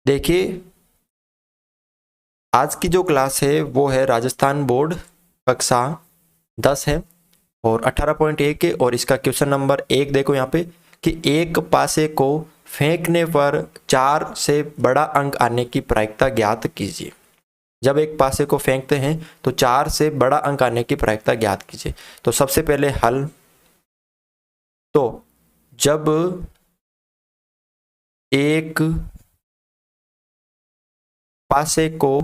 देखिए, आज की जो क्लास है वो है राजस्थान बोर्ड कक्षा 10 है और 18.1 है। और इसका क्वेश्चन नंबर 1 देखो यहाँ पे कि एक पासे को फेंकने पर 4 से बड़ा अंक आने की प्रायिकता ज्ञात कीजिए। जब एक पासे को फेंकते हैं तो 4 से बड़ा अंक आने की प्रायिकता ज्ञात कीजिए। तो सबसे पहले हल, तो जब एक पासे को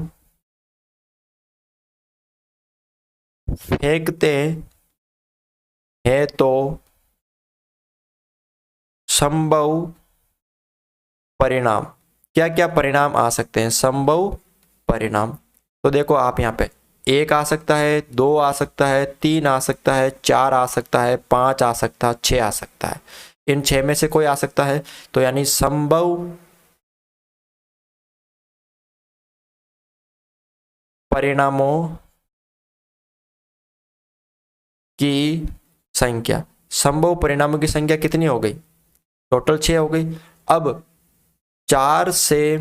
फेंकते हैं तो संभव परिणाम, क्या क्या परिणाम आ सकते हैं? संभव परिणाम, तो देखो आप यहाँ पे 1 आ सकता है, 2 आ सकता है, 3 आ सकता है, 4 आ सकता है, 5 आ सकता है, 6 आ सकता है। इन 6 में से कोई आ सकता है, तो यानी संभव परिणामों की संख्या, संभव परिणामों की संख्या कितनी हो गई? टोटल 6 हो गई। अब 4 से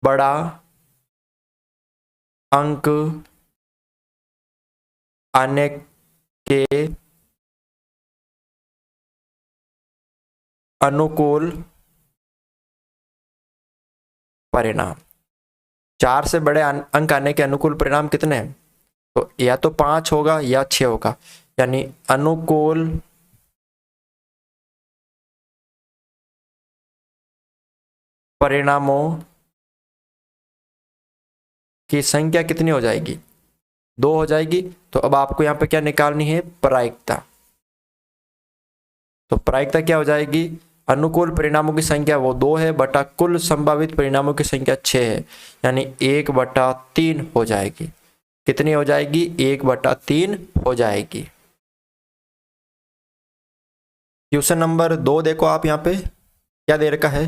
बड़ा अंक आने के अनुकूल परिणाम, 4 से बड़े अंक आने के अनुकूल परिणाम कितने हैं? तो या तो 5 होगा या 6 होगा, यानी अनुकूल परिणामों की संख्या कितनी हो जाएगी? 2 हो जाएगी। तो अब आपको यहाँ पे क्या निकालनी है? प्रायिकता। तो प्रायिकता क्या हो जाएगी? अनुकूल परिणामों की संख्या वो 2 है बटा कुल संभावित परिणामों की संख्या 6 है, यानी 1/3 हो जाएगी। कितनी हो जाएगी? 1/3 हो जाएगी। क्वेश्चन नंबर 2 देखो आप यहाँ पे क्या दे रखा है?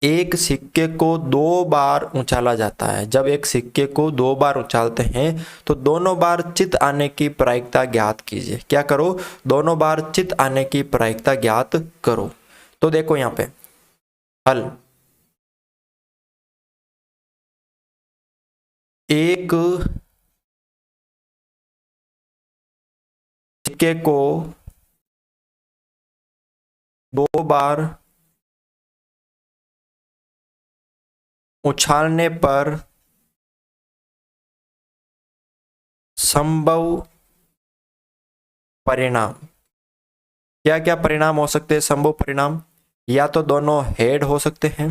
एक सिक्के को 2 बार उछाला जाता है। जब एक सिक्के को 2 बार उछालते हैं तो दोनों बार चित आने की प्रायिकता ज्ञात कीजिए। क्या करो? दोनों बार चित आने की प्रायिकता ज्ञात करो। तो देखो यहाँ पे हल, एक सिक्के को 2 बार उछालने पर संभव परिणाम, क्या क्या परिणाम हो सकते हैं? संभव परिणाम, या तो दोनों हेड हो सकते हैं,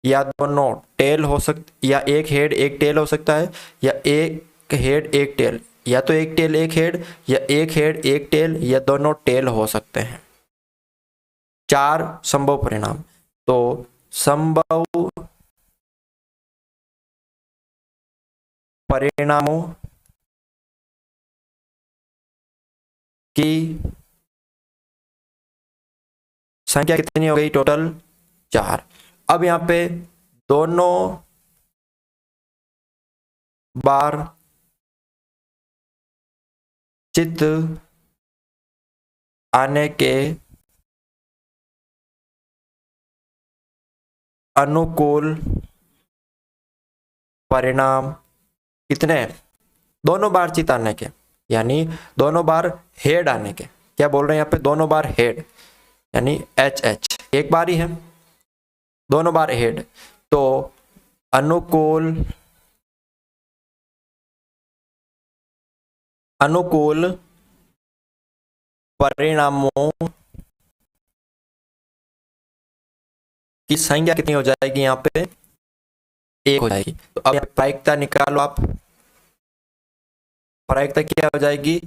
या दोनों टेल हो सकते, या एक हेड एक टेल हो सकता है, या एक हेड एक टेल, या तो एक टेल एक हेड, या एक हेड एक टेल, या दोनों टेल हो सकते हैं। 4 संभव परिणाम। तो संभव परिणामों की संख्या कितनी हो गई? टोटल 4। अब यहाँ पे दोनों बार चित आने के अनुकूल परिणाम कितने? दोनों बार चित आने के, यानी दोनों बार हेड आने के। क्या बोल रहे हैं यहाँ पे? दोनों बार हेड, यानी एच एच एक बार ही है, दोनों बार हेड। तो अनुकूल अनुकूल परिणामों की संख्या कितनी हो जाएगी? यहाँ पे 1 हो जाएगी। तो अब प्रायिकता निकालो आप। प्रायिकता क्या हो जाएगी?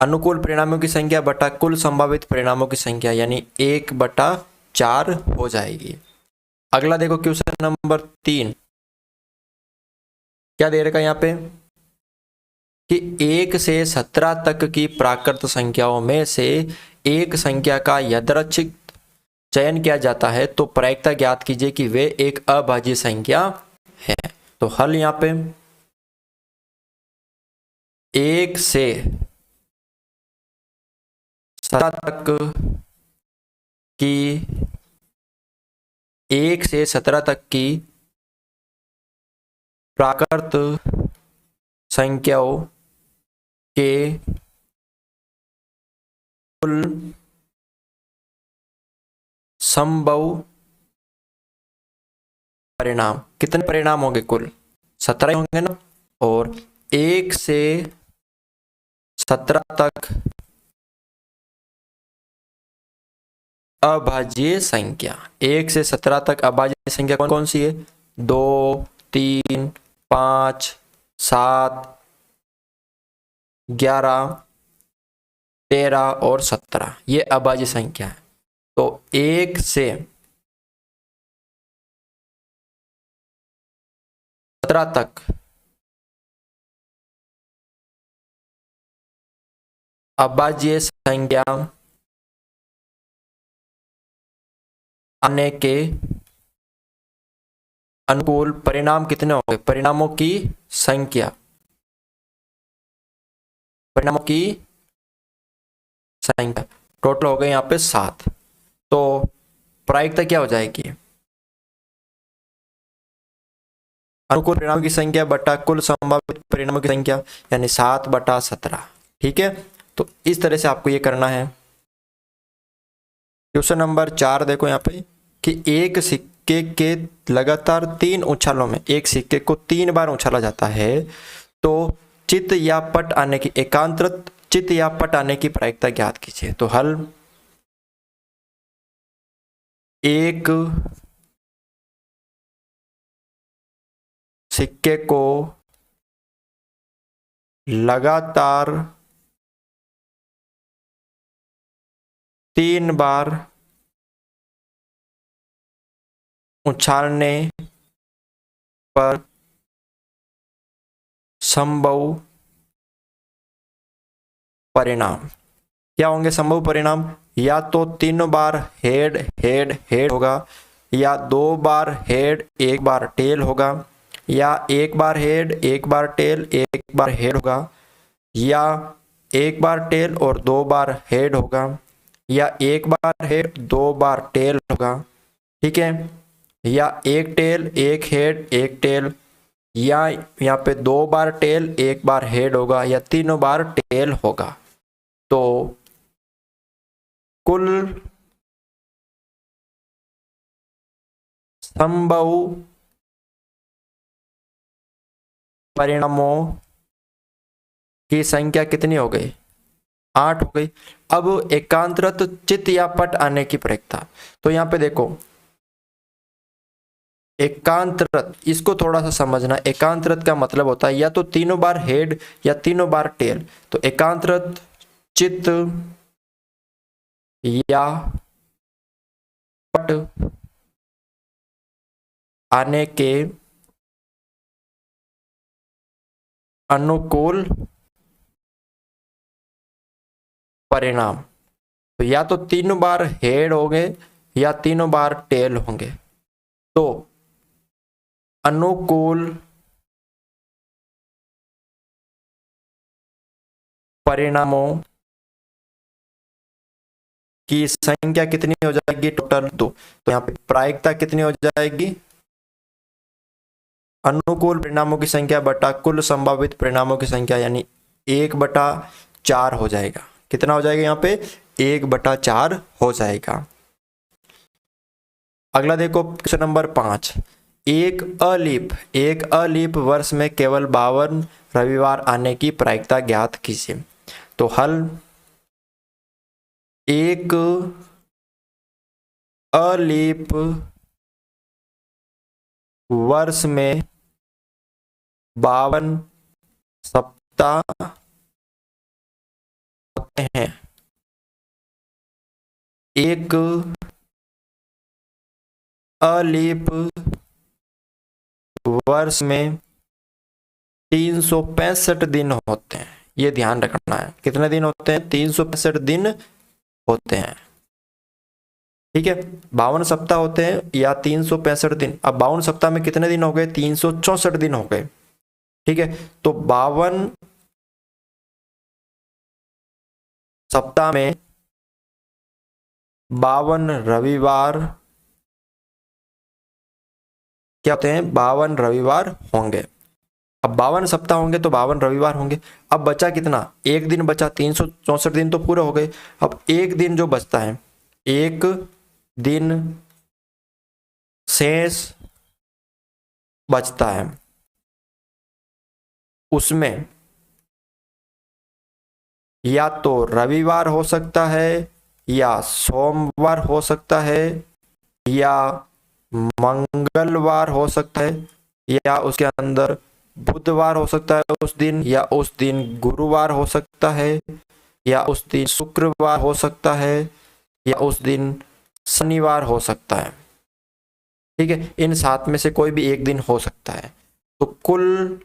अनुकूल परिणामों की संख्या बटा कुल संभावित परिणामों की संख्या, यानी 1/4 हो जाएगी। अगला देखो क्वेश्चन नंबर 3 क्या दे रखा है यहाँ पे कि 1 से 17 तक की प्राकृत संख्याओं में से एक संख्या का यादृच्छिक चयन किया जाता है तो प्रायिकता ज्ञात कीजिए कि वे एक अभाज्य संख्या है। तो हल यहाँ पे 1 से 17 तक की 1 से 17 तक की प्राकृत संख्याओं के कुल संभव परिणाम। कितने परिणाम होंगे? कुल 17 होंगे ना। और 1 से 17 तक अभाज्य संख्या, 1 से 17 तक अभाज्य संख्या कौन कौन सी है? 2, 3, 5, 7, 11, 13 और 17, ये अभाज्य संख्या है। तो 1 से 17 तक अभाज्य संख्या आने के अनुकूल परिणाम कितने होंगे? परिणामों की संख्या, परिणामों की संख्या टोटल हो गए यहाँ पे 7। तो प्रायिकता क्या हो जाएगी? अनुकूल परिणामों की संख्या बटा कुल संभावित परिणामों की संख्या, यानी 7/17। ठीक है, तो इस तरह से आपको ये करना है। क्वेश्चन नंबर 4 देखो यहाँ पे कि एक सिक्के के लगातार 3 उछालों में एक सिक्के को 3 बार उछाला जाता है, तो चित्त या पट आने की एकांतरित चित्त या पट आने की प्रायिकता ज्ञात कीजिए। तो हल, एक सिक्के को लगातार 3 बार उछालने पर संभव परिणाम क्या होंगे? संभव परिणाम या तो 3 बार हेड हेड हेड होगा, या 2 बार हेड 1 बार टेल होगा, या 1 बार हेड 1 बार टेल 1 बार हेड होगा, या 1 बार टेल और 2 बार हेड होगा, या 1 बार हेड 2 बार टेल होगा। ठीक है, या 1 टेल 1 हेड 1 टेल, या यहाँ पे 2 बार टेल 1 बार हेड होगा, या 3 बार टेल होगा। तो कुल संभव परिणामों की संख्या कितनी हो गई? 8 हो गई। अब एकांतरित चित्त या पट आने की प्रायिकता, तो यहां पे देखो एकांतरित, इसको थोड़ा सा समझना। एकांतरित का मतलब होता है या तो 3 बार हेड या 3 बार टेल। तो एकांतरित चित्त या पट आने के अनुकूल परिणाम, तो या तो 3 बार हेड होंगे या 3 बार टेल होंगे। तो अनुकूल परिणामों की संख्या कितनी हो जाएगी? टोटल 2। तो यहाँ पे प्रायिकता कितनी हो जाएगी? अनुकूल परिणामों की संख्या बटा कुल संभावित परिणामों की संख्या, यानी 1/4 हो जाएगा। कितना हो जाएगा यहाँ पे? 1/4 हो जाएगा। अगला देखो क्वेश्चन नंबर 5। एक अलीप वर्ष में केवल 52 रविवार आने की प्रायिकता ज्ञात कीजिए। तो हल, एक अलीप वर्ष में 52 सप्ताह होते हैं। एक अलीप वर्ष में 365 दिन होते हैं। ये ध्यान रखना है, कितने दिन होते हैं? 365 दिन होते हैं। ठीक है, 52 सप्ताह होते हैं या 365 दिन। अब 52 सप्ताह में कितने दिन हो गए? 364 दिन हो गए। ठीक है, तो 52 सप्ताह में 52 रविवार क्या होते हैं, 52 रविवार होंगे। अब 52 सप्ताह होंगे तो 52 रविवार होंगे। अब बचा कितना, एक दिन बचा, 364 दिन तो पूरे हो गए। अब एक दिन जो बचता है, एक दिन शेष बचता है, उसमें या तो रविवार हो सकता है, या सोमवार हो सकता है, या मंगलवार हो सकता है, या उसके अंदर बुधवार हो सकता है उस दिन, या उस दिन गुरुवार हो सकता है, या उस दिन शुक्रवार हो सकता है, या उस दिन शनिवार हो सकता है। ठीक है, इन 7 में से कोई भी एक दिन हो सकता है। तो कुल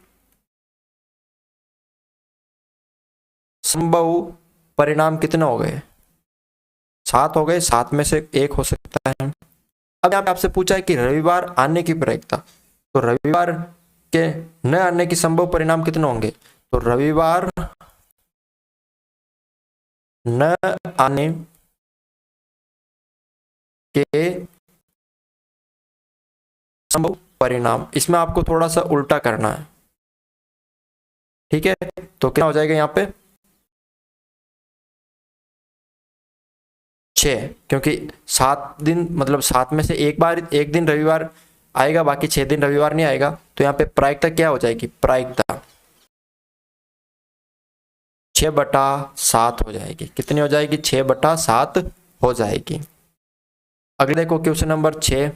संभव परिणाम कितने हो गए, 7 हो गए, 7 में से एक हो सकता है। अब यहाँ पे आपसे पूछा है कि रविवार आने की प्रायिकता, तो रविवार के न आने की संभव परिणाम कितने होंगे, तो रविवार न आने के संभव परिणाम, इसमें आपको थोड़ा सा उल्टा करना है। ठीक है, तो क्या हो जाएगा यहाँ पे 6, क्योंकि 7 दिन मतलब 7 में से एक बार एक दिन रविवार आएगा, बाकी 6 दिन रविवार नहीं आएगा। तो यहाँ पे प्रायिकता क्या हो जाएगी, प्रायिकता 6/7 हो जाएगी। कितनी हो जाएगी, 6/7 हो जाएगी। अगले देखो क्वेश्चन नंबर 6,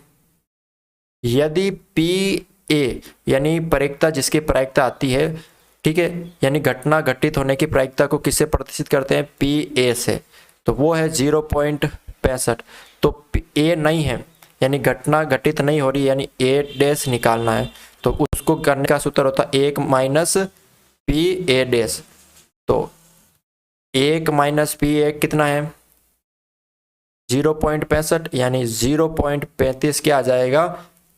यदि पी ए यानी प्रायिकता, जिसकी प्रायिकता आती है, ठीक है, यानी घटना घटित होने की प्रायिकता को किससे प्रदर्शित करते हैं, पी ए से, तो वो है 0.65। तो ए नहीं है, यानी घटना घटित नहीं हो रही, यानी ए डैश निकालना है, तो उसको करने का सूत्र होता है 1 माइनस पी ए डैश। तो 1 माइनस पी ए कितना है 0.65, यानी 0.35 क्या आ जाएगा,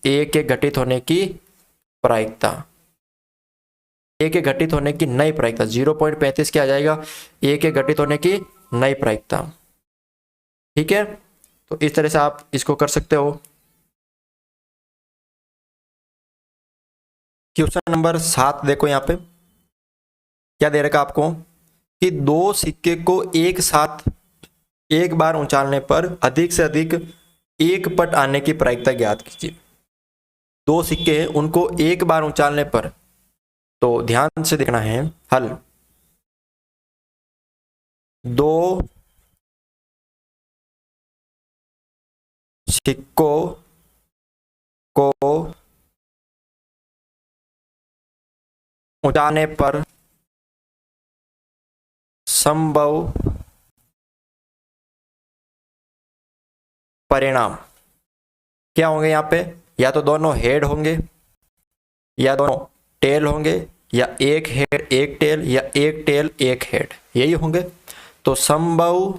ए के घटित होने की प्रायिकता, ए के घटित होने की नई प्रायिकता 0.35 क्या आ जाएगा, ए के घटित होने की नई प्रायिकता। ठीक है, तो इस तरह से आप इसको कर सकते हो। क्वेश्चन नंबर 7 देखो, यहाँ पे क्या दे रखा आपको कि 2 सिक्के को एक साथ एक बार उछालने पर अधिक से अधिक एक पट आने की प्रायिकता ज्ञात कीजिए। 2 सिक्के हैं, उनको एक बार उछालने पर, तो ध्यान से देखना है हल, 2 सिक्कों को उछालने पर संभव परिणाम क्या होंगे, यहाँ पे या तो दोनों हेड होंगे, या दोनों टेल होंगे, या एक हेड एक टेल, या एक टेल एक हेड, यही होंगे। तो संभव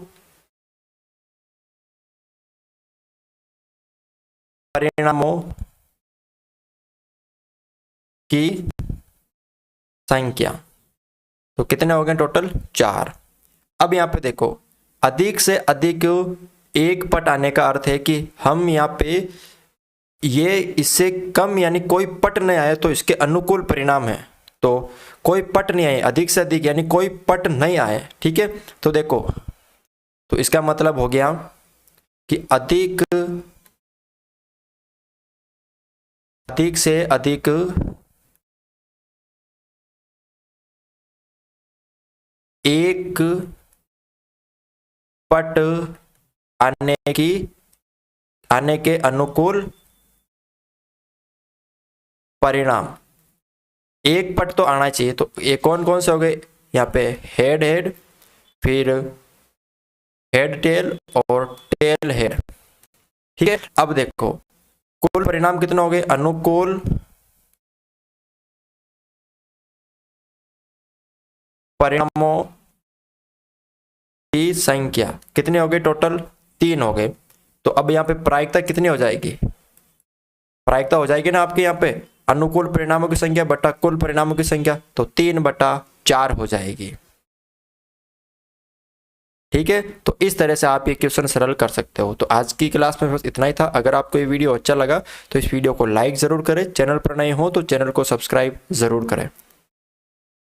परिणामों की संख्या, तो कितने हो गए टोटल, 4। अब यहाँ पे देखो, अधिक से अधिक एक पट आने का अर्थ है कि हम यहाँ पे ये इससे कम यानी कोई पट नहीं आए तो इसके अनुकूल परिणाम है। तो कोई पट नहीं आए, अधिक से अधिक यानी कोई पट नहीं आए। ठीक है, तो देखो, तो इसका मतलब हो गया कि अधिक से अधिक एक पट आने के अनुकूल परिणाम, एक पट तो आना चाहिए। तो ये कौन कौन से हो गए, यहाँ पे हेड हेड, फिर हेड टेल और टेल हेड। ठीक है, अब देखो कुल परिणाम कितने हो गए, अनुकूल परिणामों की संख्या कितने हो गए, टोटल 3 हो गए। तो अब यहाँ पे प्रायिकता कितनी हो जाएगी, प्रायिकता हो जाएगी ना आपके यहाँ पे अनुकूल परिणामों की संख्या बटा कुल परिणामों की संख्या, तो 3/4 हो जाएगी। ठीक है, तो इस तरह से आप ये क्वेश्चन सरल कर सकते हो। तो आज की क्लास में बस इतना ही था। अगर आपको ये वीडियो अच्छा लगा तो इस वीडियो को लाइक ज़रूर करें, चैनल पर नए हो तो चैनल को सब्सक्राइब ज़रूर करें।